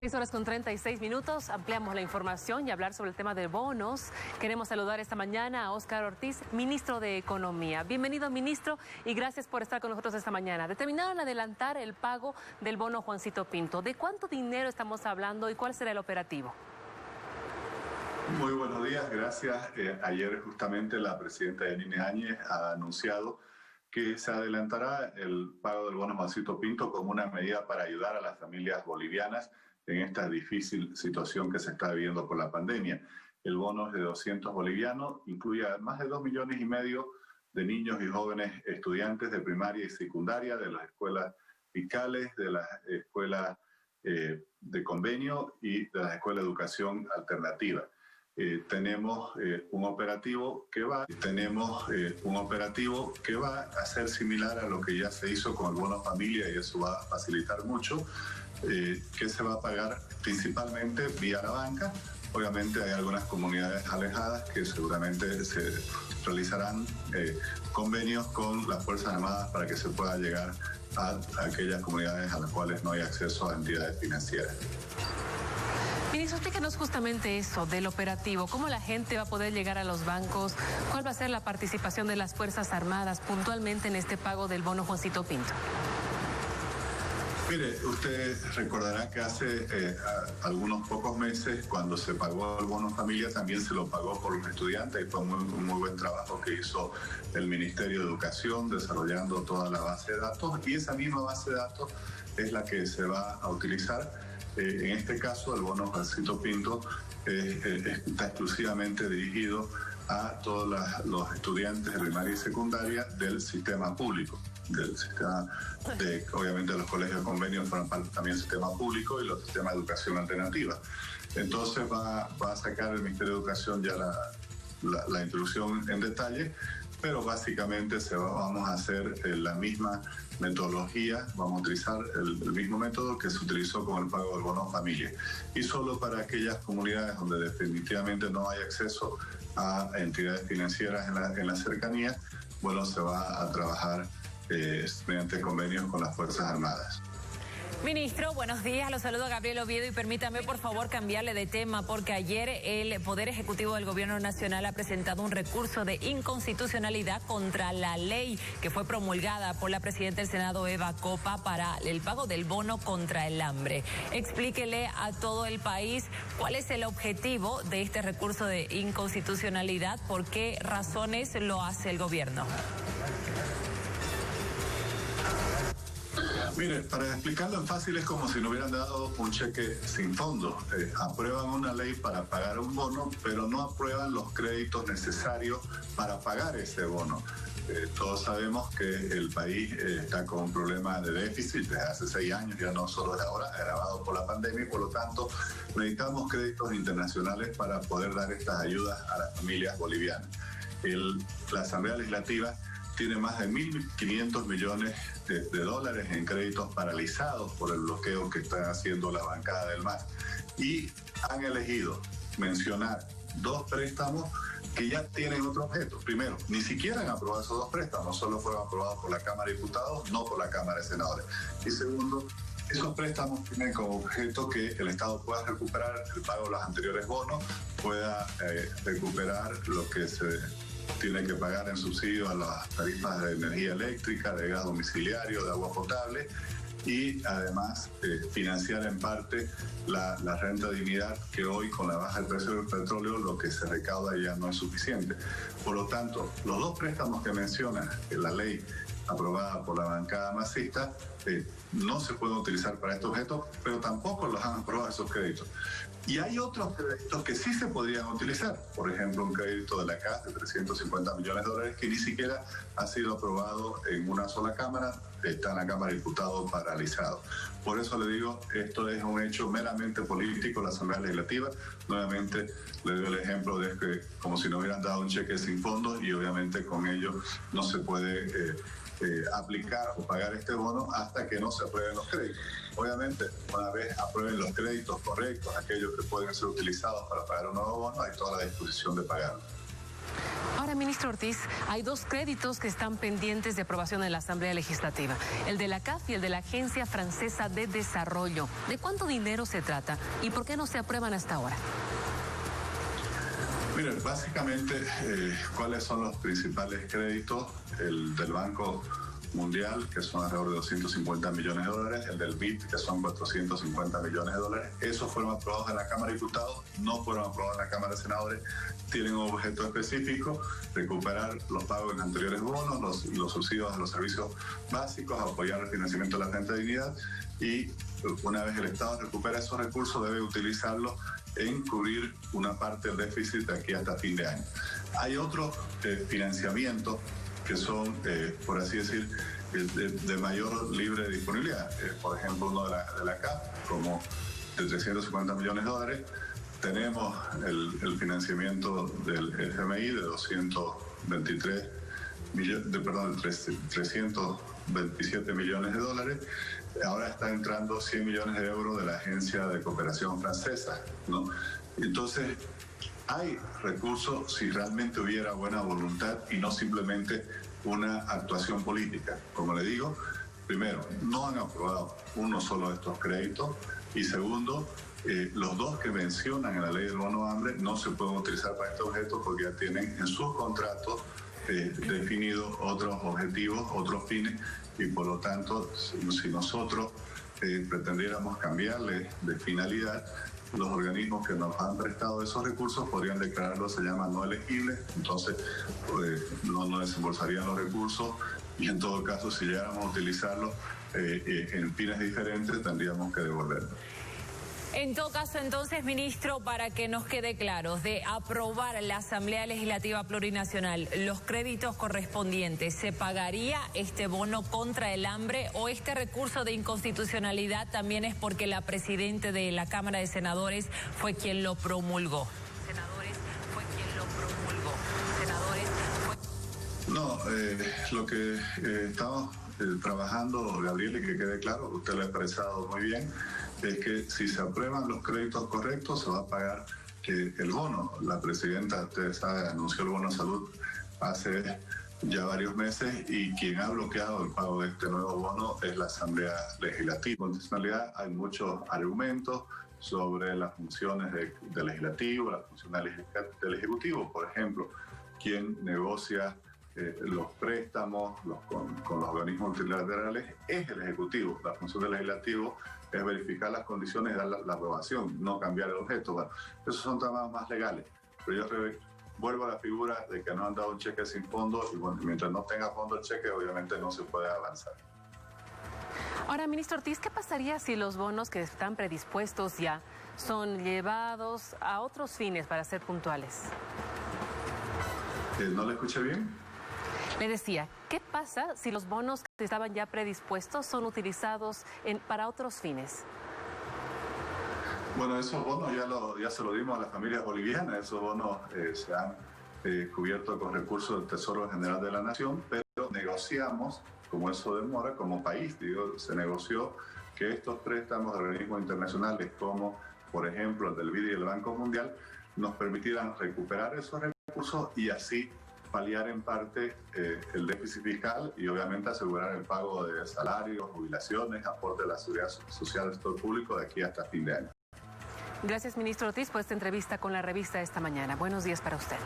6:36. Ampliamos la información y hablar sobre el tema de bonos. Queremos saludar esta mañana a Óscar Ortiz, ministro de Economía. Bienvenido, ministro, y gracias por estar con nosotros esta mañana. Determinaron adelantar el pago del bono Juancito Pinto. ¿De cuánto dinero estamos hablando y cuál será el operativo? Muy buenos días, gracias. Ayer justamente la presidenta Yanine Áñez ha anunciado que se adelantará el pago del bono Juancito Pinto como una medida para ayudar a las familias bolivianas en esta difícil situación que se está viviendo por la pandemia. El bono es de 200 bolivianos, incluye a más de 2,5 millones de niños y jóvenes estudiantes de primaria y secundaria, de las escuelas fiscales, de las escuelas de convenio y de las escuelas de educación alternativa. Tenemos un operativo que va a ser similar a lo que ya se hizo con el bono familia, y eso va a facilitar mucho, que se va a pagar principalmente vía la banca. Obviamente hay algunas comunidades alejadas que seguramente se realizarán convenios con las Fuerzas Armadas para que se pueda llegar a aquellas comunidades a las cuales no hay acceso a entidades financieras. Ministro, explícanos justamente eso del operativo. ¿Cómo la gente va a poder llegar a los bancos? ¿Cuál va a ser la participación de las Fuerzas Armadas puntualmente en este pago del bono Juancito Pinto? Mire, usted recordará que hace algunos pocos meses, cuando se pagó el bono familia, también se lo pagó por los estudiantes, y fue un muy buen trabajo que hizo el Ministerio de Educación desarrollando toda la base de datos, y esa misma base de datos es la que se va a utilizar. En este caso, el bono Juancito Pinto está exclusivamente dirigido a todos los estudiantes de primaria y secundaria del sistema público, del sistema obviamente los colegios de convenio forman parte también del sistema público y los sistemas de educación alternativa. Entonces va a sacar el Ministerio de Educación ya la introducción en detalle, pero básicamente vamos a hacer la misma metodología, vamos a utilizar el mismo método que se utilizó con el pago del bono familia. Y solo para aquellas comunidades donde definitivamente no hay acceso a entidades financieras en la cercanía, bueno, se va a trabajar mediante convenios con las Fuerzas Armadas. Ministro, buenos días. Lo saludo a Gabriel Oviedo y permítame por favor cambiarle de tema, porque ayer el Poder Ejecutivo del Gobierno Nacional ha presentado un recurso de inconstitucionalidad contra la ley que fue promulgada por la presidenta del Senado, Eva Copa, para el pago del bono contra el hambre. Explíquele a todo el país cuál es el objetivo de este recurso de inconstitucionalidad, por qué razones lo hace el gobierno. Mire, para explicarlo en fácil, es como si no hubieran dado un cheque sin fondo. Aprueban una ley para pagar un bono, pero no aprueban los créditos necesarios para pagar ese bono. Todos sabemos que el país está con un problema de déficit desde hace 6 años, ya no solo de ahora, agravado por la pandemia, y por lo tanto necesitamos créditos internacionales para poder dar estas ayudas a las familias bolivianas. La Asamblea Legislativa tiene más de 1.500 millones de dólares en créditos paralizados por el bloqueo que está haciendo la bancada del MAS. Y han elegido mencionar 2 préstamos que ya tienen otro objeto. Primero, ni siquiera han aprobado esos 2 préstamos, solo fueron aprobados por la Cámara de Diputados, no por la Cámara de Senadores. Y segundo, esos préstamos tienen como objeto que el Estado pueda recuperar el pago de los anteriores bonos, pueda recuperar lo que se tiene que pagar en subsidio a las tarifas de energía eléctrica, de gas domiciliario, de agua potable, y además financiar en parte la renta dignidad, que hoy con la baja del precio del petróleo lo que se recauda ya no es suficiente. Por lo tanto, los 2 préstamos que menciona la ley aprobada por la bancada masista no se pueden utilizar para este objeto, pero tampoco los han aprobado esos créditos. Y hay otros créditos que sí se podrían utilizar, por ejemplo, un crédito de la CAS de 350 millones de dólares que ni siquiera ha sido aprobado en una sola Cámara, está en la Cámara de Diputados paralizado. Por eso le digo, esto es un hecho meramente político, la Asamblea Legislativa. Nuevamente le doy el ejemplo de que como si no hubieran dado un cheque sin fondos, y obviamente con ello no se puede aplicar o pagar este bono hasta que no se aprueben los créditos. Obviamente, una vez aprueben los créditos correctos, aquellos que pueden ser utilizados para pagar un nuevo bono, hay toda la disposición de pagarlo. Ahora, Ahora, ministro Ortiz, hay dos créditos que están pendientes de aprobación en la Asamblea Legislativa, el de la CAF y el de la Agencia Francesa de Desarrollo. ¿De cuánto dinero se trata y por qué no se aprueban hasta ahora? Miren, básicamente, ¿cuáles son los principales créditos? El del Banco Mundial, que son alrededor de 250 millones de dólares, el del BID, que son 450 millones de dólares. Esos fueron aprobados en la Cámara de Diputados, no fueron aprobados en la Cámara de Senadores. Tienen un objeto específico: recuperar los pagos en anteriores bonos, los subsidios a los servicios básicos, apoyar el financiamiento de la renta de dignidad, y una vez el Estado recupera esos recursos, debe utilizarlos en cubrir una parte del déficit de aquí hasta fin de año. Hay otros financiamientos que son, por así decir, de mayor libre disponibilidad. Por ejemplo, uno de la CAF, como de 350 millones de dólares. Tenemos el financiamiento del FMI de 327 millones de dólares. Ahora está entrando 100 millones de euros de la Agencia de Cooperación Francesa, ¿no? Entonces, hay recursos si realmente hubiera buena voluntad y no simplemente una actuación política. Como le digo, primero, no han aprobado uno solo de estos créditos, y segundo, los dos que mencionan en la ley del bono hambre no se pueden utilizar para este objeto porque ya tienen en sus contratos definidos otros objetivos, otros fines, y por lo tanto, si nosotros pretendiéramos cambiarle de finalidad, los organismos que nos han prestado esos recursos podrían declararlos, se llaman no elegibles, entonces no desembolsarían los recursos, y en todo caso, si llegáramos a utilizarlos en fines diferentes, tendríamos que devolverlos. En todo caso, entonces, ministro, para que nos quede claro, de aprobar la Asamblea Legislativa Plurinacional los créditos correspondientes, ¿se pagaría este bono contra el hambre, o este recurso de inconstitucionalidad también es porque la presidenta de la Cámara de Senadores fue quien lo promulgó? No, lo que estamos trabajando, Gabriel, y que quede claro, usted lo ha expresado muy bien, es que si se aprueban los créditos correctos, se va a pagar el bono. La presidenta, ustedes saben, anunció el bono de salud hace ya varios meses, y quien ha bloqueado el pago de este nuevo bono es la Asamblea Legislativa. En constitucionalidad hay muchos argumentos sobre las funciones del Legislativo, las funciones del Ejecutivo. Por ejemplo, quien negocia los préstamos con los organismos multilaterales es el Ejecutivo. La función del Legislativo es verificar las condiciones y dar la aprobación, no cambiar el objeto. Bueno, esos son temas más legales, pero yo vuelvo a la figura de que no han dado un cheque sin fondo, y bueno, mientras no tenga fondo el cheque, obviamente no se puede avanzar. Ahora, ministro Ortiz, ¿qué pasaría si los bonos que están predispuestos ya son llevados a otros fines, para ser puntuales? ¿No le escuché bien? Le decía, ¿qué pasa si los bonos que estaban ya predispuestos son utilizados para otros fines? Bueno, esos bonos ya se lo dimos a las familias bolivianas. Esos bonos se han cubierto con recursos del Tesoro General de la Nación, pero negociamos, como eso demora, como país, se negoció que estos préstamos de organismos internacionales, como por ejemplo el del BID y el Banco Mundial, nos permitieran recuperar esos recursos y así paliar en parte el déficit fiscal, y obviamente asegurar el pago de salarios, jubilaciones, aporte de la seguridad social del sector público de aquí hasta fin de año. Gracias, ministro Ortiz, por esta entrevista con la revista esta mañana. Buenos días para usted.